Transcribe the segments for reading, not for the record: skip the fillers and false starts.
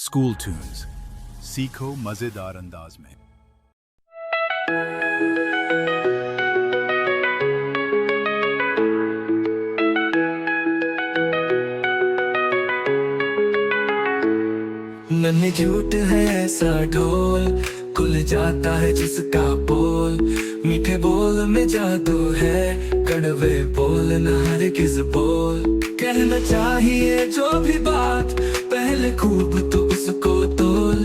School Toons सीखो मजेदार अंदाज में। नन्हे झूठ है ऐसा ढोल, खुल जाता है जिसका बोल। मीठे बोल में जादू है, कड़वे बोल न हरगिज बोल। कहना चाहिए जो भी बात, पहले खूब तो उसको तोल।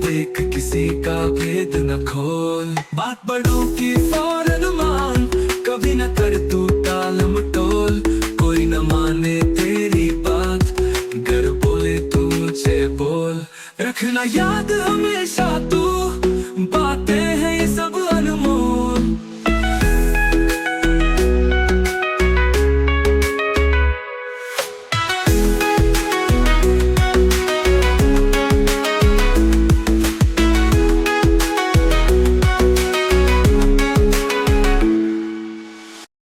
देख किसी का भेद न खोल। बात बड़ों की फौरन मान, कभी न कर तू टालम टोल। कोई न माने तेरी बात, गर बोले तू मुझे बोल। रखना याद हमेशा तू, बातें हैं